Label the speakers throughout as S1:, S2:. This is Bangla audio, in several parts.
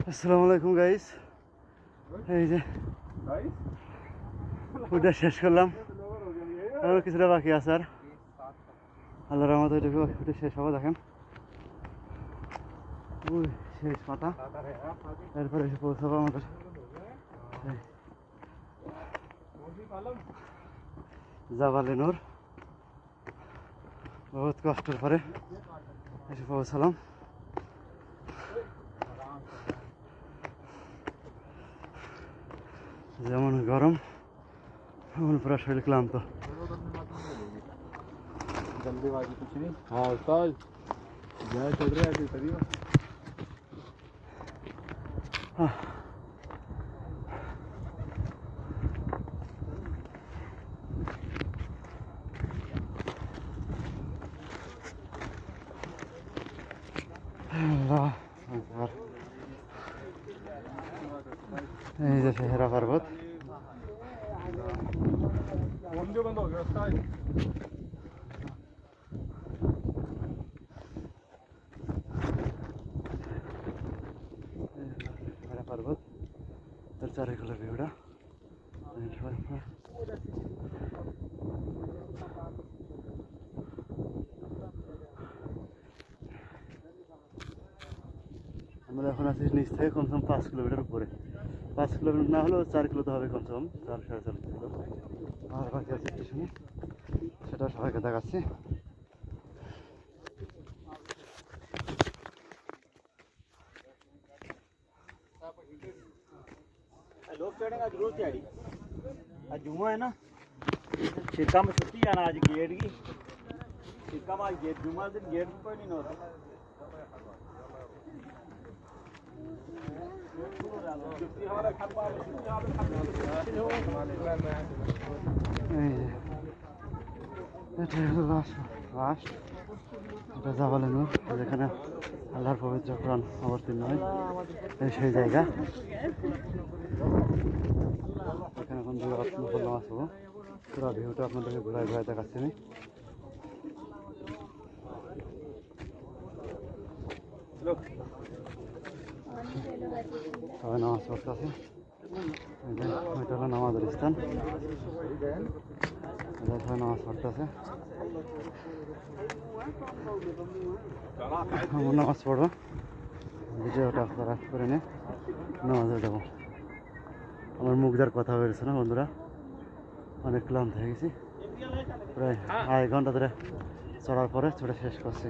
S1: আসসালামু আলাইকুম গাইস। এই যে ফুটটা শেষ করলাম, আর কিছুটা বাকি আছে। আর আল্লাহর রহমতে ওইটুকু ফুটে শেষ হবে। দেখেন ওই শেষ মাথা, এরপরে এসে পৌঁছাবো আমাদের জাবালে নূর। বহুত কষ্টের পরে এসে পৌঁছালাম। যেমন গরম তেমন পুরো শরীর ক্লান্ত।
S2: जल्दीबाजी कुछ नहीं। हाँ उस्ताद जहाँ चल रहा है करिए।
S1: এই যে সেহেরা পর্বত।
S2: वीडियो बंद हो गया उस्ताद।
S1: সেহেরা পর্বত, তার চারিগুলো ভিউটা আমরা এখন আছি নিচ থেকে কমসে কম 5 কিলোমিটার উপরে। 5 কিলোমিটার না হলেও 4 কিলো তো হবে কমসে কম, 4-4.5 কিলো। আর বাকি আছে স্টেশনে, সেটা সবাইকে দেখাচ্ছি।
S3: लोग चढ़ेगा जरूर चढ़ी। आज जुम्मा है ना, शिरका में छुट्टी है ना आज गेट की। शिरका में आज गेट जुम्मा दिन गेट भी कोई नहीं होता।
S1: এটা জাবালে নূর, যেখানে আল্লাহর পবিত্র কোরআন অবতীর্ণ হয়, সেই জায়গা। এখানে এখন নামাজ হবো। পুরো ভিউটা আপনাদেরকে ঘুরায় ঘুরায় দেখাচ্ছি আমি। সবাই নামাজ পড়তেছে। ওইটা হলো নামাজের স্থান, সবাই নামাজ পড়তেছে। আমার নামাজ পড়বো, ভিডিওটা আপনারা করে নিয়ে নামাজে যাবো। আমার মুখ যার কথা হয়েছে না বন্ধুরা, অনেক ক্লান্ত হয়ে গেছি। প্রায় 2.5 ঘন্টা ধরে চড়ার পরে চড়ে শেষ করছি।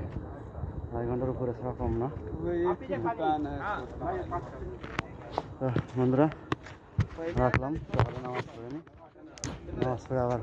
S1: 2.5 ঘন্টার উপরে ছাড়া কম না। তো বন্ধুরা রাখলাম, তাহলে নামাজ পড়ে নি। নামাজ পড়ে আবার